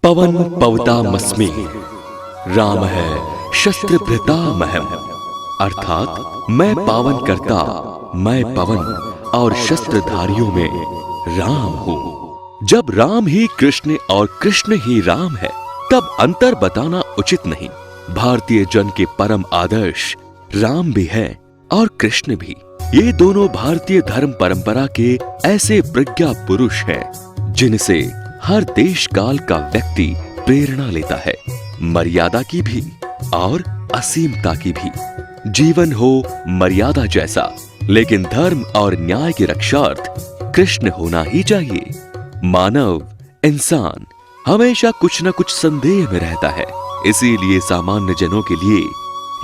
पवन पवतामस्मि राम है शस्त्र भृतामहम्। अर्थात मैं पावन करता, मैं पवन और शस्त्रधारियों में राम हूं। जब राम ही कृष्ण और कृष्ण ही राम है, तब अंतर बताना उचित नहीं। भारतीय जन के परम आदर्श राम भी है और कृष्ण भी। ये दोनों भारतीय धर्म परंपरा के ऐसे प्रज्ञा पुरुष हैं जिनसे हर देश काल का व्यक्ति प्रेरणा लेता है, मर्यादा की भी और असीमता की भी। जीवन हो मर्यादा जैसा, लेकिन धर्म और न्याय की रक्षार्थ कृष्ण होना ही चाहिए। मानव इंसान हमेशा कुछ न कुछ संदेह में रहता है, इसीलिए सामान्य जनों के लिए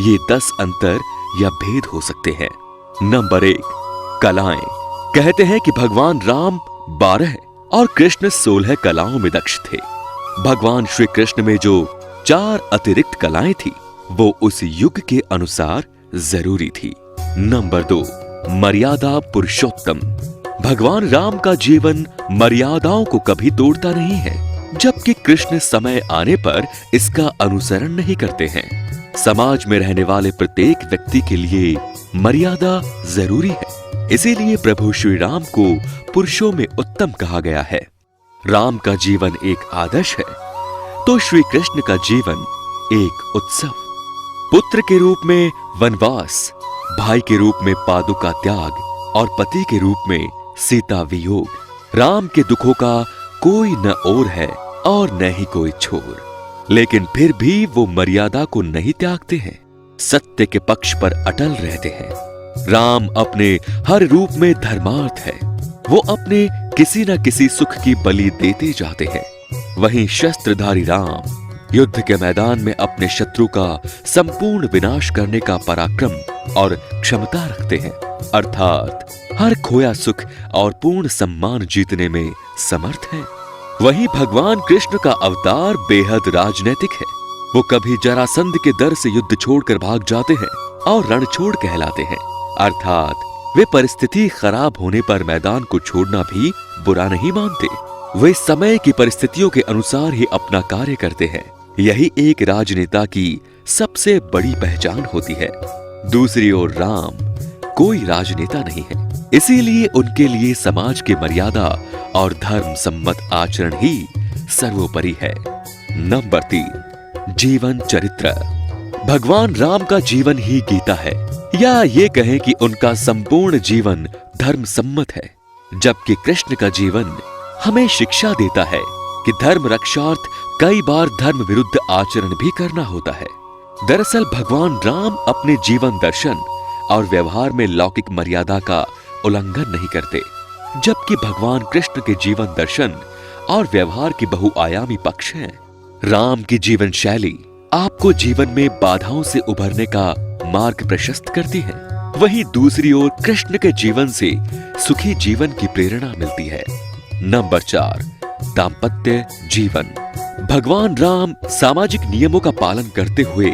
ये 10 अंतर या भेद हो सकते हैं। नंबर 1, कलाएं। कहते हैं कि भगवान राम 12 और कृष्ण 16 कलाओं में दक्ष थे। भगवान श्री कृष्ण में जो 4 अतिरिक्त कलाएं थी, वो उस युग के अनुसार जरूरी थी। नंबर 2, मर्यादा पुरुषोत्तम। भगवान राम का जीवन मर्यादाओं को कभी तोड़ता नहीं है, जबकि कृष्ण समय आने पर इसका अनुसरण नहीं करते हैं। समाज में रहने वाले प्रत्येक व्यक्ति के लिए मर्यादा जरूरी है, इसीलिए प्रभु श्री राम को पुरुषों में उत्तम कहा गया है। राम का जीवन एक आदर्श है, तो श्री कृष्ण का जीवन एक उत्सव। पुत्र के रूप में वनवास, भाई के रूप में पादुका त्याग और पति के रूप में सीता वियोग। राम के दुखों का कोई न ओर है और न ही कोई छोर, लेकिन फिर भी वो मर्यादा को नहीं त्यागते हैं, सत्य के पक्ष पर अटल रहते हैं। राम अपने हर रूप में धर्मार्थ है, वो अपने किसी न किसी सुख की बलि देते जाते हैं। वहीं शस्त्रधारी राम युद्ध के मैदान में अपने शत्रु का संपूर्ण विनाश करने का पराक्रम और क्षमता रखते हैं, अर्थात हर खोया सुख और पूर्ण सम्मान जीतने में समर्थ हैं। वहीं भगवान कृष्ण का अवतार बेहद राजनैतिक है। वो कभी जरासंध के डर से युद्ध छोड़कर भाग जाते हैं और रणछोड़ कहलाते हैं, अर्थात वे परिस्थिति खराब होने पर मैदान को छोड़ना भी बुरा नहीं मानते। वे समय की परिस्थितियों के अनुसार ही अपना कार्य करते हैं। यही एक राजनेता की सबसे बड़ी पहचान होती है। दूसरी ओर राम कोई राजनेता नहीं है, इसीलिए उनके लिए समाज की मर्यादा और धर्म सम्मत आचरण ही सर्वोपरि है। नंबर 3, जीवन चरित्र। भगवान राम का जीवन ही गीता है, या ये कहें कि उनका संपूर्ण जीवन धर्म सम्मत है, जबकि कृष्ण का जीवन हमें शिक्षा देता है कि धर्म रक्षार्थ कई बार धर्म विरुद्ध आचरण भी करना होता है। दरअसल भगवान राम अपने जीवन दर्शन और व्यवहार में लौकिक मर्यादा का उल्लंघन नहीं करते, जबकि भगवान कृष्ण के जीवन दर्शन और व्यवहार की बहुआयामी पक्ष हैं। राम की जीवन शैली आपको जीवन में बाधाओं से उभरने का मार्ग प्रशस्त करती है, वहीं दूसरी ओर कृष्ण के जीवन से सुखी जीवन की प्रेरणा मिलती है। नंबर 4, दाम्पत्य जीवन। भगवान राम सामाजिक नियमों का पालन करते हुए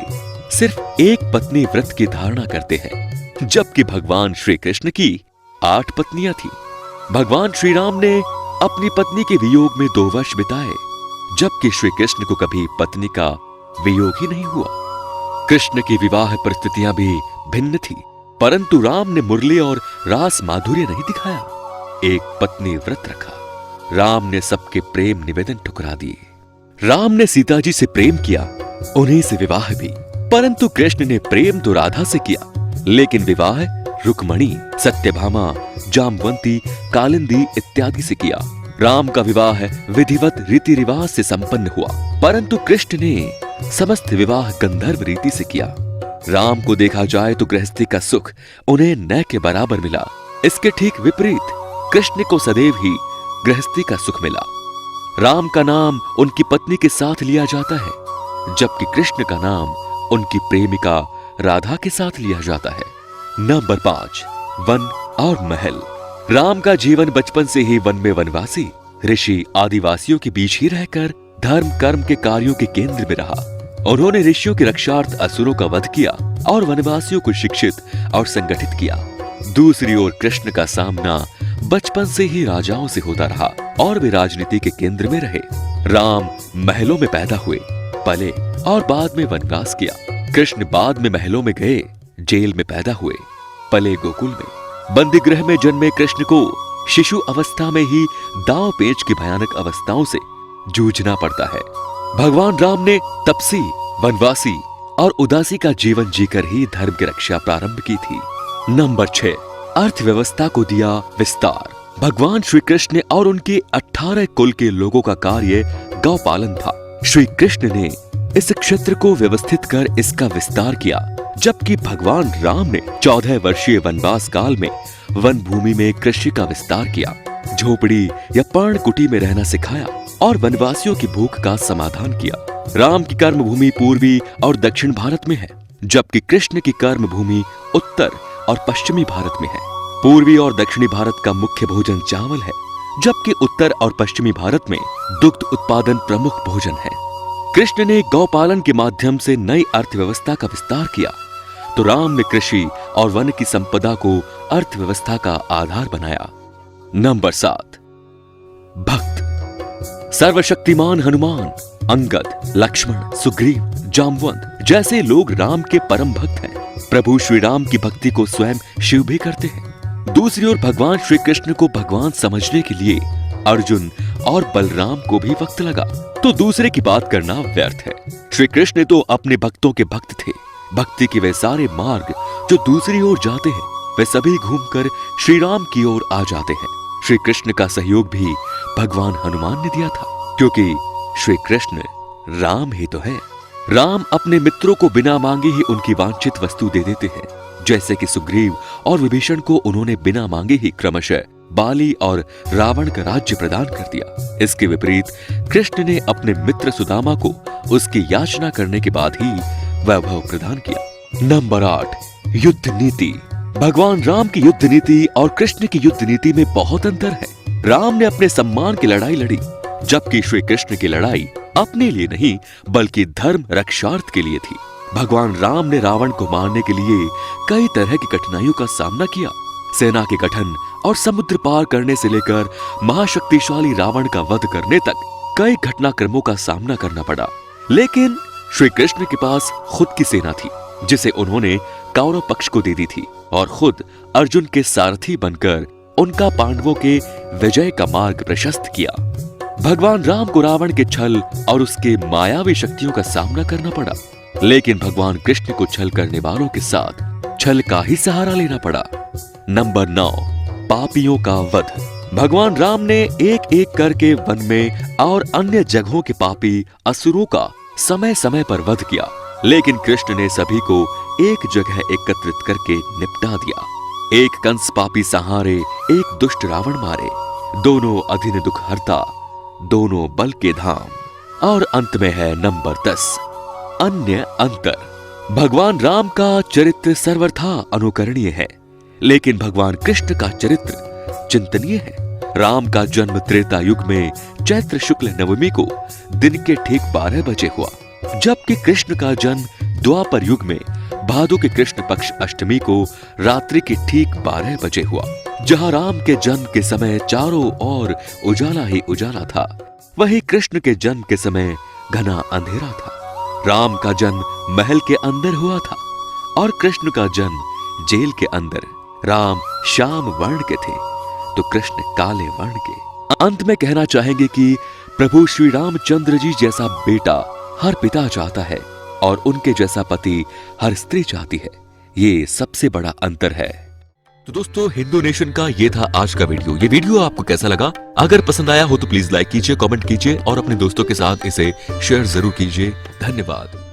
सिर्फ एक पत्नी व्रत की धारणा करते हैं, जबकि भगवान श्री कृष्ण की 8 पत्नियां थी। भगवान श्री राम ने अपनी पत्नी के वियोग में 2 वर्ष बिताए, जबकि श्री कृष्ण को कभी पत्नी का वियोग ही नहीं हुआ। कृष्ण की विवाह परिस्थितियां भी भिन्न थी, परंतु राम ने मुरली और रास माधुर्य नहीं दिखाया। एक पत्नी व्रत रखा। राम ने सबके प्रेम निवेदन ठुकरा दिए। राम ने सीता जी से प्रेम किया, उन्हीं से विवाह भी, परंतु कृष्ण ने प्रेम तो राधा से किया, लेकिन विवाह रुक्मणी, सत्यभामा, जामवंती, कालिंदी इत्यादि से किया। राम का विवाह विधिवत रीति रिवाज से संपन्न हुआ, परंतु कृष्ण ने समस्त विवाह गंधर्व रीति से किया। राम को देखा जाए तो गृहस्थी का सुख उन्हें न के बराबर मिला, इसके ठीक विपरीत कृष्ण को सदैव ही गृहस्थी का सुख मिला। राम का नाम उनकी पत्नी के साथ लिया जाता है, जबकि कृष्ण का नाम उनकी प्रेमिका राधा के साथ लिया जाता है। नंबर 5, वन और महल। राम का जीवन बचपन से ही वन में वनवासी, ऋषि आदिवासियों के बीच ही रहकर धर्म कर्म के कार्यों के केंद्र में रहा। उन्होंने ऋषियों के रक्षार्थ असुरों का वध किया और वनवासियों को शिक्षित और संगठित किया। दूसरी ओर कृष्ण का सामना बचपन से ही राजाओं से होता रहा। और वे राजनीति के केंद्र में रहे। राम महलों में पैदा हुए, पले और बाद में वनवास किया। कृष्ण बाद में महलों में गए, जेल में पैदा हुए, पले गोकुल में। बंदी गृह में जन्मे कृष्ण को शिशु अवस्था में ही दांव पेच की भयानक अवस्थाओं से जूझना पड़ता है। भगवान राम ने तपसी, वनवासी और उदासी का जीवन जीकर ही धर्म की रक्षा प्रारंभ की थी। नंबर 6, अर्थव्यवस्था को दिया विस्तार। भगवान श्री कृष्ण और उनके 18 कुल के लोगों का कार्य गौपालन था। श्री कृष्ण ने इस क्षेत्र को व्यवस्थित कर इसका विस्तार किया, जबकि भगवान राम ने 14 वर्षीय वनवास काल में वन भूमि में कृषि का विस्तार किया, झोपड़ी या पर्णकुटी में रहना सिखाया और वनवासियों की भूख का समाधान किया। राम की कर्म भूमि पूर्वी और दक्षिण भारत में है, जबकि कृष्ण की कर्म भूमि उत्तर और पश्चिमी भारत में है। पूर्वी और दक्षिणी भारत का मुख्य भोजन चावल है, जबकि उत्तर और पश्चिमी भारत में दुग्ध उत्पादन प्रमुख भोजन है। कृष्ण ने गौपालन के माध्यम से नई अर्थव्यवस्था का विस्तार किया, तो राम ने कृषि और वन की संपदा को अर्थव्यवस्था का आधार बनाया। नंबर 7, भक्त। सर्वशक्तिमान हनुमान, अंगद, लक्ष्मण, सुग्रीव, जामवंत जैसे लोग राम के परम भक्त हैं। प्रभु श्री राम की भक्ति को स्वयं शिव भी करते हैं। दूसरी ओर भगवान श्री कृष्ण को भगवान समझने के लिए अर्जुन और बलराम को भी वक्त लगा, तो दूसरे की बात करना व्यर्थ है। श्री कृष्ण तो अपने भक्तों के भक्त थे। भक्ति के वे सारे मार्ग जो दूसरी ओर जाते हैं, वे सभी घूमकर श्री राम की ओर आ जाते हैं। श्री कृष्ण का सहयोग भी भगवान हनुमान ने दिया था, क्योंकि श्री कृष्ण राम ही तो है। राम अपने मित्रों को बिना मांगे ही उनकी वांछित वस्तु दे देते हैं, जैसे कि सुग्रीव और विभीषण को उन्होंने बिना मांगे ही क्रमशः बाली और रावण का राज्य प्रदान कर दिया। इसके विपरीत कृष्ण ने अपने मित्र सुदामा को उसकी याचना करने के बाद ही वैभव प्रदान किया। नंबर 8, युद्ध नीति। भगवान राम की युद्ध नीति और कृष्ण की युद्ध नीति में बहुत अंतर है। राम ने अपने सम्मान की लड़ाई लड़ी, जबकि श्री कृष्ण की लड़ाई अपने लिए नहीं बल्कि धर्म रक्षार्थ के लिए थी। भगवान राम ने रावण को मारने के लिए कई तरह की कठिनाइयों का सामना किया। सेना के गठन और समुद्र पार करने से लेकर महाशक्तिशाली रावण का वध करने तक कई घटनाक्रमों का सामना करना पड़ा। लेकिन श्री कृष्ण के पास खुद की सेना थी, जिसे उन्होंने कौरव पक्ष को दे दी थी और खुद अर्जुन के सारथी बनकर उनका पांडवों के विजय का मार्ग प्रशस्त किया। भगवान राम को रावण के छल और उसके मायावी शक्तियों का सामना करना पड़ा, लेकिन भगवान कृष्ण को छल करने वालों के साथ छल का ही सहारा लेना पड़ा। नंबर 9, पापियों का वध। भगवान राम ने एक एक करके वन में और अन्य जगहों के पापी असुरों का समय समय पर वध किया, लेकिन कृष्ण ने सभी को एक जगह एकत्रित करके निपटा दिया। एक कंस पापी सहारे, एक दुष्ट रावण मारे, दोनों अधीन दुख हरता, दोनों बल के धाम। और अंत में है नंबर 10, अन्य अंतर। भगवान राम का चरित्र सर्वथा अनुकरणीय है, लेकिन भगवान कृष्ण का चरित्र चिंतनीय है। राम का जन्म त्रेता युग में चैत्र शुक्ल नवमी को दिन के ठीक 12 बजे हुआ, जबकि कृष्ण का जन्म द्वापर युग में भादो के कृष्ण पक्ष अष्टमी को रात्रि के ठीक 12 बजे हुआ। जहां राम के जन्म के समय चारों ओर उजाला ही उजाला था, वहीं कृष्ण के जन्म के समय घना अंधेरा था। राम का जन्म महल के अंदर हुआ था और कृष्ण का जन्म जेल के अंदर। राम श्याम वर्ण के थे तो कृष्ण काले वर्ण के। अंत में कहना चाहेंगे कि प्रभु श्री रामचंद्र जी जैसा बेटा हर पिता चाहता है और उनके जैसा पति हर स्त्री चाहती है। ये सबसे बड़ा अंतर है। तो दोस्तों, हिंदू नेशन का ये था आज का वीडियो। ये वीडियो आपको कैसा लगा? अगर पसंद आया हो तो प्लीज लाइक कीजिए, कमेंट कीजिए और अपने दोस्तों के साथ इसे शेयर जरूर कीजिए। धन्यवाद।